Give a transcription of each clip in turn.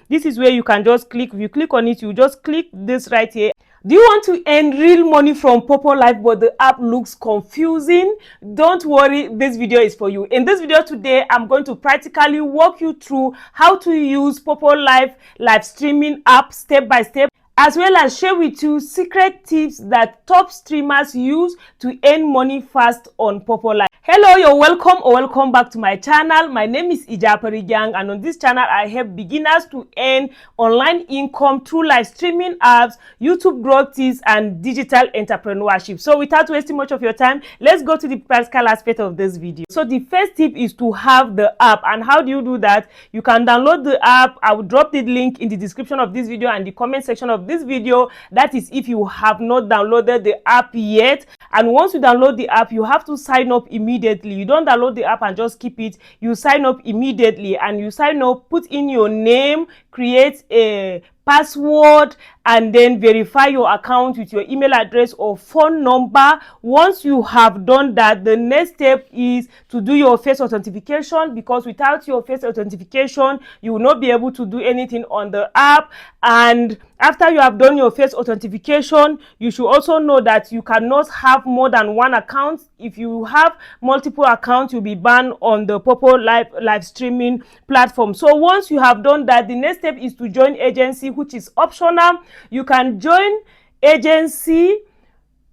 This is where you can just click. If you click on it, you just click this right here. Do you want to earn real money from PoppoLive but the app looks confusing? Don't worry, this video is for you. In this video today, I'm going to practically walk you through how to use PoppoLive live streaming app step by step, as well as share with you secret tips that top streamers use to earn money fast on PoppoLive. Hello, you're welcome or welcome back to my channel. My name is Ijapari Gyang, and on this channel I help beginners to earn online income through live streaming apps, YouTube growth tips, and digital entrepreneurship. So without wasting much of your time, let's go to the practical aspect of this video. So the first tip is to have the app. And how do you do that? You can download the app. I will drop the link in the description of this video and the comment section of this video. That is if you have not downloaded the app yet. And once you download the app, you have to sign up immediately. You don't download the app and just keep it. You sign up immediately, and you sign up, put in your name, create a password, and then verify your account with your email address or phone number. Once you have done that, the next step is to do your face authentication, because without your face authentication, you will not be able to do anything on the app. And after you have done your face authentication, you should also know that you cannot have more than one account. If you have multiple accounts, you'll be banned on the PoppoLive live streaming platform. So once you have done that, the next step is to join agency, which is optional. You can join agency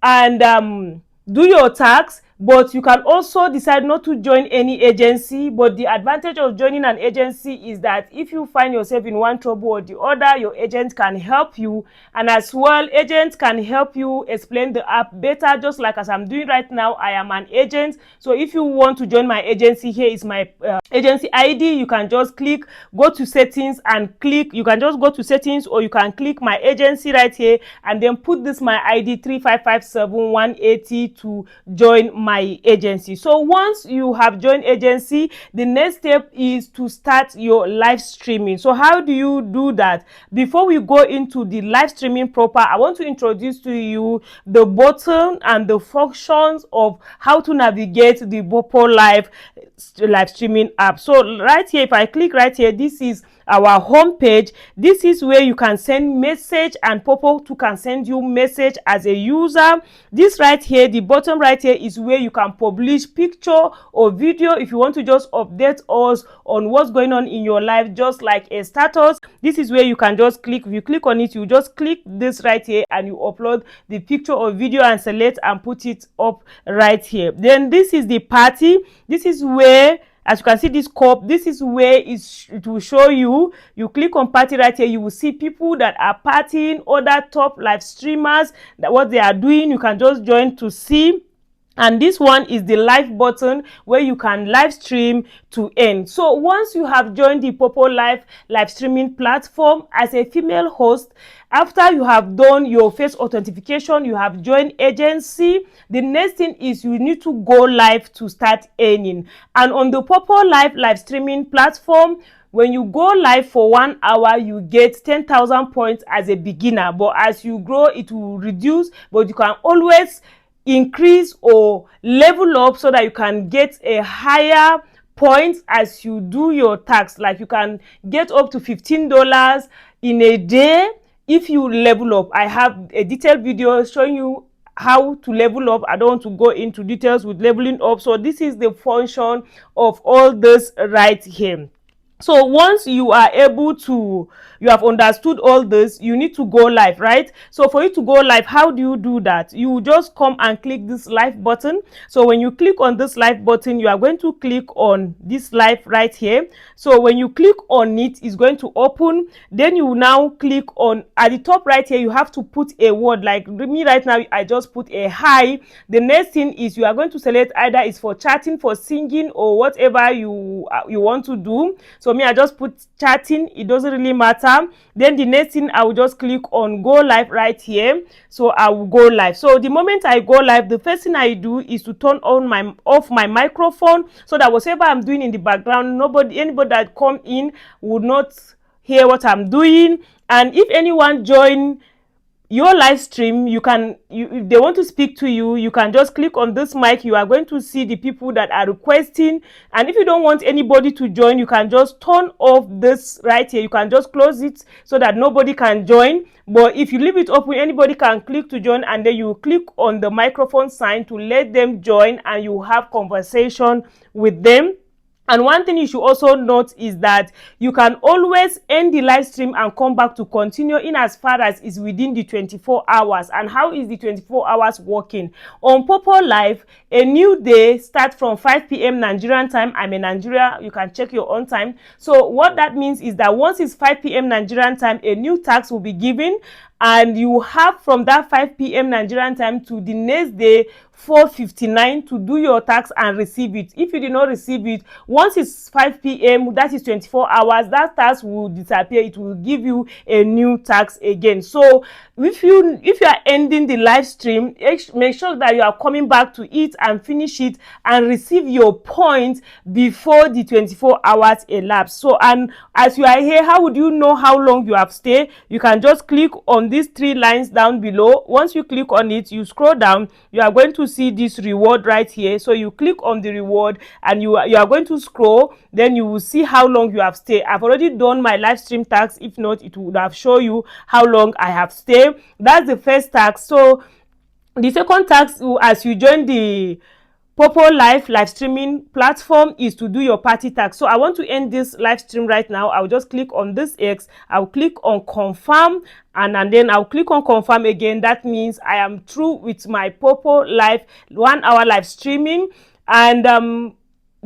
and do your tax, but you can also decide not to join any agency. But the advantage of joining an agency is that if you find yourself in one trouble or the other, your agent can help you. And as well, agents can help you explain the app better, just like as I'm doing right now. I am an agent. So if you want to join my agency, here is my agency ID. You can just click, go to settings and click. You can just go to settings, or you can click my agency right here and then put this my ID 3557180 to join my agency. So once you have joined agency, the next step is to start your live streaming. So how do you do that? Before we go into the live streaming proper, I want to introduce to you the button and the functions of how to navigate the PoppoLive live streaming app. So right here, if I click right here, this is our home page. This is where you can send message, and Poppo too can send you message as a user. This right here, the bottom right here, is where you can publish picture or video if you want to just update us on what's going on in your life, just like a status. This is where you can just click. If you click on it, you just click this right here and you upload the picture or video and select and put it up right here. Then this is the party. This is where, as you can see this cup, this is where it will show you. You click on party right here, you will see people that are partying, other top live streamers, that what they are doing. You can just join to see. And this one is the live button, where you can live stream to earn. So once you have joined the PoppoLive live streaming platform as a female host, after you have done your face authentication, you have joined agency, the next thing is you need to go live to start earning. And on the PoppoLive live streaming platform, when you go live for 1 hour, you get 10,000 points as a beginner. But as you grow, it will reduce, but you can always increase or level up so that you can get a higher points as you do your tax. Like you can get up to $15 in a day if you level up. I have a detailed video showing you how to level up. I don't want to go into details with leveling up. So this is the function of all this right here. So once you are able to, you have understood all this, you need to go live, right? So for you to go live, how do you do that? You just come and click this live button. So when you click on this live button, you are going to click on this live right here. So when you click on it, it's going to open. Then you now click on, at the top right here, you have to put a word. Like me right now, I just put a hi. The next thing is you are going to select either it's for chatting, for singing, or whatever you want to do. So me, I just put chatting. It doesn't really matter. Then the next thing, I will just click on go live right here. So I will go live. So the moment I go live, the first thing I do is to turn on off my microphone, so that whatever I'm doing in the background, anybody that come in would not hear what I'm doing. And if anyone join your live stream, if they want to speak to you, you can just click on this mic. You are going to see the people that are requesting, and if you don't want anybody to join, you can just turn off this right here. You can just close it so that nobody can join. But if you leave it open, anybody can click to join, and then you click on the microphone sign to let them join, and you have conversation with them. And one thing you should also note is that you can always end the live stream and come back to continue in as far as is within the 24 hours. And how is the 24 hours working? On PoppoLive, a new day starts from 5 p.m. Nigerian time. I'm in Nigeria. You can check your own time. So what that means is that once it's 5 p.m. Nigerian time, a new task will be given, and you have from that 5 p.m. Nigerian time to the next day 4:59 to do your tax and receive it. If you did not receive it, once it's 5 p.m., that is 24 hours, that tax will disappear. It will give you a new tax again. So if you are ending the live stream, make sure that you are coming back to it and finish it and receive your points before the 24 hours elapse. So, and as you are here, how would you know how long you have stayed? You can just click on these 3 lines down below. Once you click on it, you scroll down, you are going to see this reward right here. So you click on the reward, and you are going to scroll, then you will see how long you have stayed. I've already done my live stream tax. If not, it would have shown you how long I have stayed. That's the first tax. So the second tax, as you join the PoppoLive live streaming platform, is to do your party tax. So I want to end this live stream right now. I'll just click on this X, I'll click on confirm, and then I'll click on confirm again. That means I am through with my PoppoLive 1 hour live streaming. And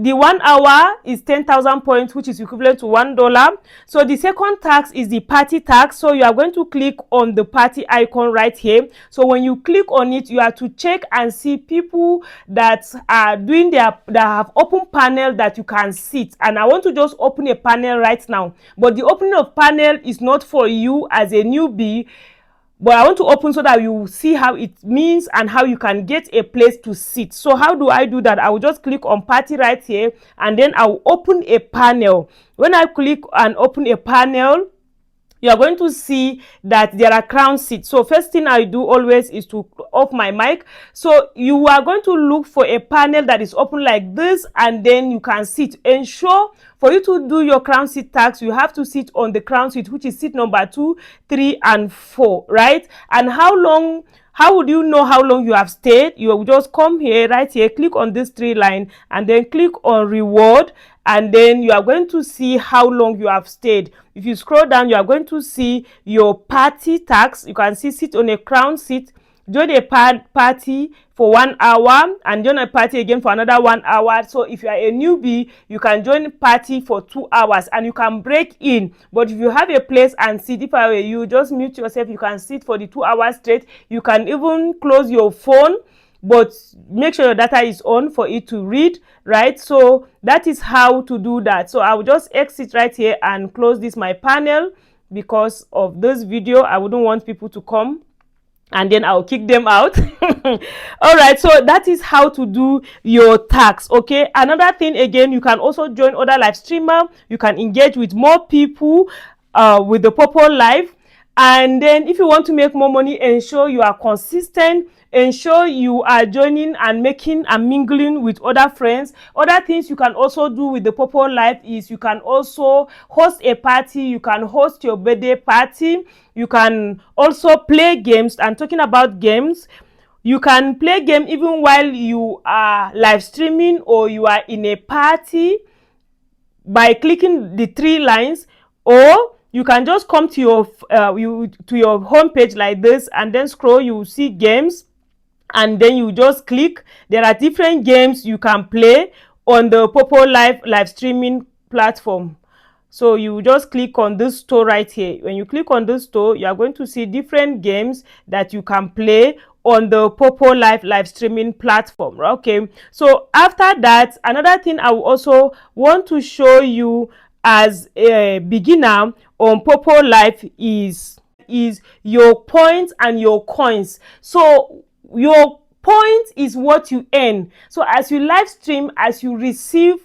the 1 hour is 10,000 points, which is equivalent to $1. So the second tax is the party tax. So you are going to click on the party icon right here. So when you click on it, you have to check and see people that are doing that have open panel that you can sit. And I want to just open a panel right now. But the opening of panel is not for you as a newbie, but I want to open so that you see how it means and how you can get a place to sit. So how do I do that? I will just click on party right here, and then I'll open a panel. When I click and open a panel, you are going to see that there are crown seats. So first thing I do always is to off my mic. So you are going to look for a panel that is open like this, and then you can sit. Ensure for you to do your crown seat tax, you have to sit on the crown seat, which is seat number 2, 3, and 4, right? And how would you know how long you have stayed? You will just come here, right here, click on this 3 line, and then click on reward, and then you are going to see how long you have stayed. If you scroll down, you are going to see your party tax. You can see sit on a crown seat, join a party for 1 hour, and join a party again for another 1 hour. So if you are a newbie, you can join party for 2 hours, and you can break in. But if you have a place and sit, if I were you, just mute yourself. You can sit for the 2 hours straight. You can even close your phone, but make sure your data is on for it to read, right? So that is how to do that. So I will just exit right here and close this my panel because of this video. I wouldn't want people to come and then I'll kick them out. All right, so that is how to do your tax. Okay, another thing again, you can also join other live streamer. You can engage with more people with the PoppoLive. And then if you want to make more money, ensure you are consistent. Ensure you are joining and making and mingling with other friends. Other things you can also do with the PoppoLive is you can also host a party. You can host your birthday party. You can also play games. And talking about games, you can play game even while you are live streaming or you are in a party by clicking the 3 lines, or you can just come to your home page like this and then scroll. You will see games, and then you just click. There are different games you can play on the PoppoLive live streaming platform. So you just click on this store right here. When you click on this store, you are going to see different games that you can play on the PoppoLive live streaming platform. Okay, so after that, another thing I will also want to show you as a beginner on PoppoLive is your points and your coins. So your point is what you earn. So as you live stream, as you receive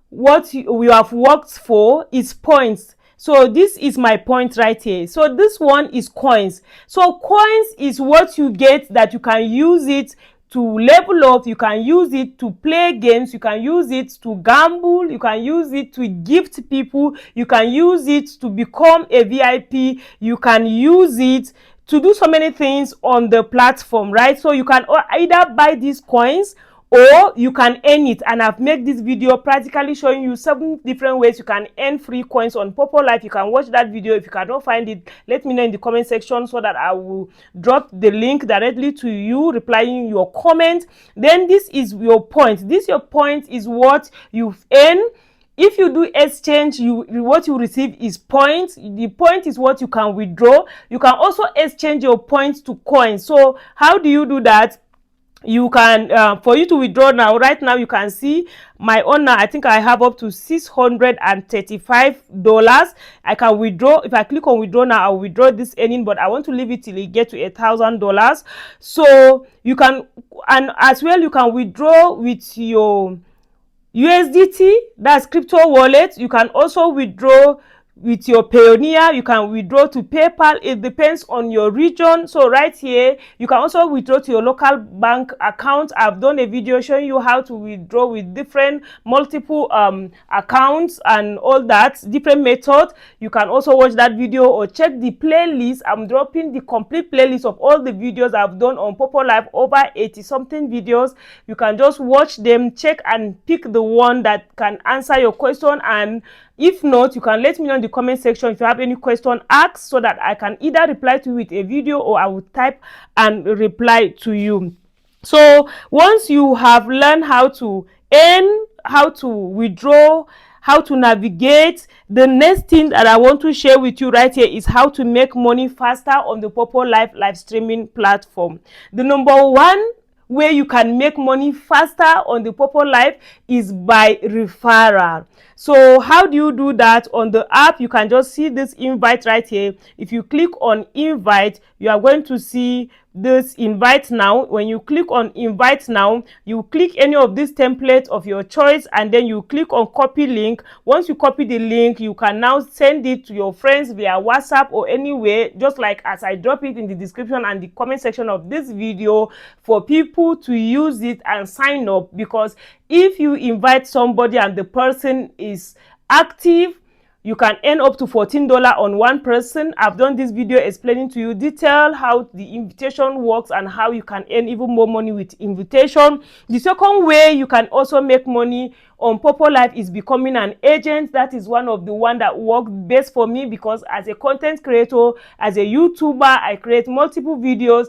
what you have worked for, is points. So this is my point right here. So this one is coins. So coins is what you get that you can use it to level up, you can use it to play games, you can use it to gamble, you can use it to gift people, you can use it to become a VIP, you can use it to do so many things on the platform, right? So you can either buy these coins or you can earn it, and I've made this video practically showing you 7 different ways you can earn free coins on PoppoLive. You can watch that video. If you cannot find it, let me know in the comment section so that I will drop the link directly to you, replying your comment. Then this is your point. Your point is what you've earned. If you do exchange, what you receive is points. The point is what you can withdraw. You can also exchange your points to coins. So how do you do that? You can for you to withdraw now, right now you can see my own. Now I think I have up to $635. I can withdraw. If I click on withdraw now, I'll withdraw this earning, but I want to leave it till it get to $1,000. So you can, and as well you can withdraw with your USDT, that's crypto wallet. You can also withdraw with your Payoneer, you can withdraw to PayPal. It depends on your region. So right here you can also withdraw to your local bank account. I've done a video showing you how to withdraw with different multiple accounts and all that, different methods. You can also watch that video or check the playlist. I'm dropping the complete playlist of all the videos I've done on PoppoLive, over 80 something videos. You can just watch them, check and pick the one that can answer your question, and if not, you can let me know in the comment section if you have any question, ask, so that I can either reply to you with a video or I will type and reply to you. So once you have learned how to earn, how to withdraw, how to navigate, the next thing that I want to share with you right here is how to make money faster on the PoppoLive live streaming platform. The number one way you can make money faster on the PoppoLive is by referral. So how do you do that? On the app, you can just see this invite right here. If you click on invite, you are going to see this invite now. When you click on invite now, you click any of these templates of your choice, and then you click on copy link. Once you copy the link, you can now send it to your friends via WhatsApp or anywhere, just like as I drop it in the description and the comment section of this video, for people to use it and sign up. Because if you invite somebody and the person is active, you can earn up to $14 on one person. I've done this video explaining to you detail how the invitation works and how you can earn even more money with invitation. The second way you can also make money on PoppoLive is becoming an agent. That is one of the one that works best for me, because as a content creator, as a YouTuber, I create multiple videos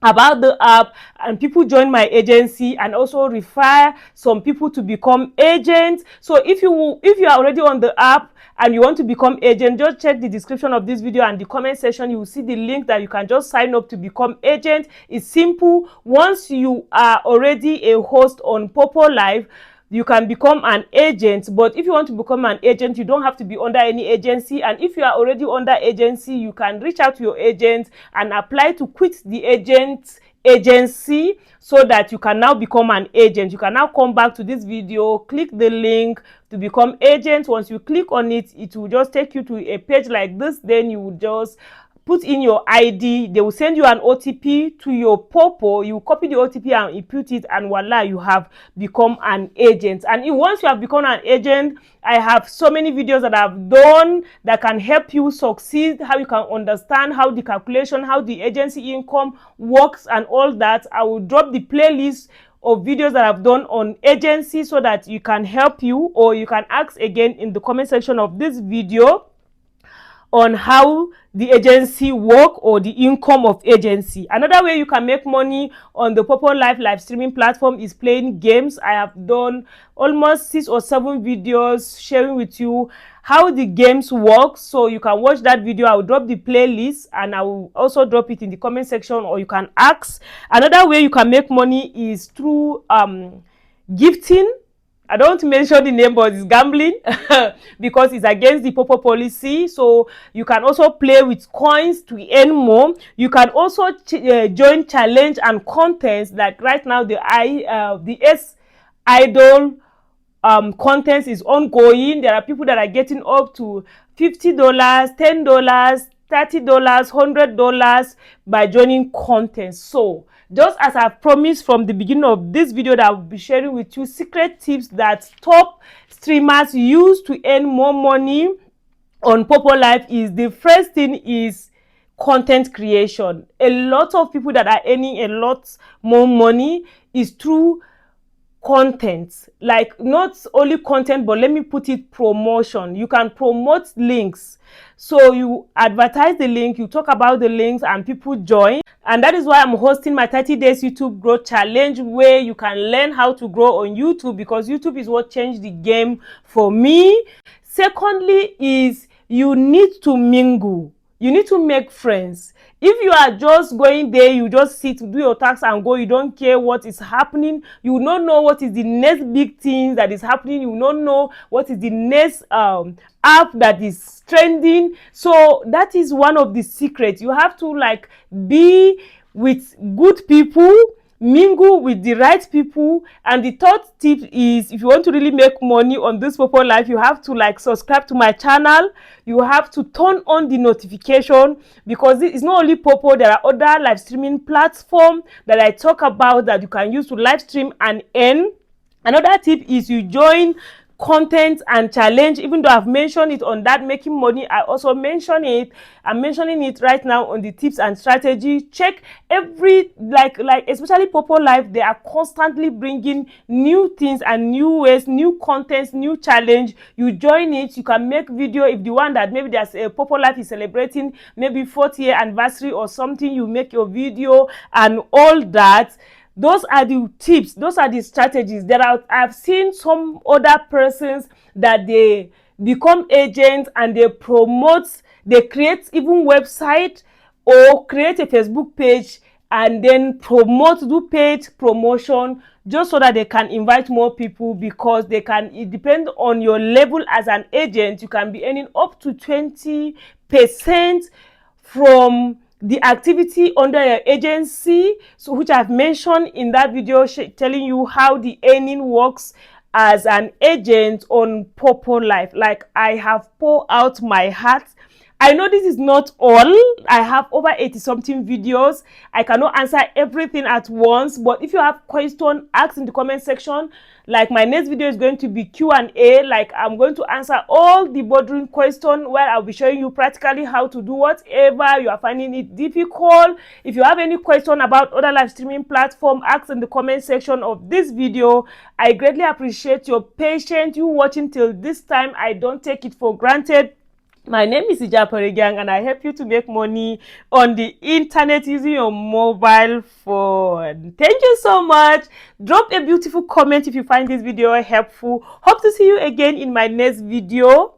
about the app and people join my agency and also refer some people to become agents. So if you are already on the app and you want to become agent, just check the description of this video and the comment section. You will see the link that you can just sign up to become agent. It's simple. Once you are already a host on PoppoLive, you can become an agent. But if you want to become an agent, you don't have to be under any agency. And if you are already under agency, you can reach out to your agent and apply to quit the agency, so that you can now become an agent. You can now come back to this video, click the link to become agent. Once you click on it, it will just take you to a page like this. Then you will just put in your ID. They will send you an OTP to your Poppo. You copy the OTP and input it, and voila, you have become an agent. And once you have become an agent, I have so many videos that I've done that can help you succeed, how you can understand how the calculation, how the agency income works and all that. I will drop the playlist of videos that I've done on agency so that you can help you, or you can ask again in the comment section of this video on how the agency work or the income of agency. Another way you can make money on the PoppoLive live streaming platform is playing games. I have done almost 6 or 7 videos sharing with you how the games work, so you can watch that video. I will drop the playlist and I will also drop it in the comment section, or you can ask. Another way you can make money is through gifting. I don't want to mention the name, but it's gambling because it's against the Poppo policy. So you can also play with coins to earn more. You can also join challenge and contests. Like right now, the S Idol contest is ongoing. There are people that are getting up to $50, $10, $30, $100 by joining content. So just as I promised from the beginning of this video, that I will be sharing with you secret tips that top streamers use to earn more money on PoppoLive. Is the first thing is content creation. A lot of people that are earning a lot more money is through content. Like, not only content, but let me put it, promotion. You can promote links. So you advertise the link, you talk about the links, and people join. And that is why I'm hosting my 30 days YouTube growth challenge, where you can learn how to grow on YouTube, because YouTube is what changed the game for me. Secondly is you need to mingle. You need to make friends. If you are just going there, you just sit, do your tasks and go, you don't care what is happening, you will not know what is the next big thing that is happening, you will not know what is the next app that is trending. So that is one of the secrets. You have to like be with good people, mingle with the right people. And the third tip is, if you want to really make money on this PoppoLive, you have to like subscribe to my channel. You have to turn on the notification, because it's not only Poppo, there are other live streaming platforms that I talk about that you can use to live stream and earn. Another tip is you join content and challenge. Even though I've mentioned it on that making money, I also mention it. I'm mentioning it right now on the tips and strategy. Check every like especially PoppoLive, they are constantly bringing new things and new ways, new contents, new challenge. You join it, you can make video. If the one that maybe there's a PoppoLive is celebrating maybe 40th year anniversary or something, you make your video and all that. Those are the tips, those are the strategies. I've seen some other persons that they become agents and they promote, they create even website or create a Facebook page and then promote, do paid promotion, just so that they can invite more people. Because they can, it depends on your level as an agent, you can be earning up to 20% from the activity under your agency. So which I've mentioned in that video telling you how the earning works as an agent on PoppoLive. Like, I have poured out my heart. I know this is not all. I have over 80 something videos. I cannot answer everything at once, but if you have questions, ask in the comment section. Like, my next video is going to be Q&A. Like, I'm going to answer all the bothering questions, where I'll be showing you practically how to do whatever you are finding it difficult. If you have any question about other live streaming platform, ask in the comment section of this video. I greatly appreciate your patience, you watching till this time. I don't take it for granted. My name is Ijapari Gyang, and I help you to make money on the internet using your mobile phone. Thank you so much. Drop a beautiful comment if you find this video helpful. Hope to see you again in my next video.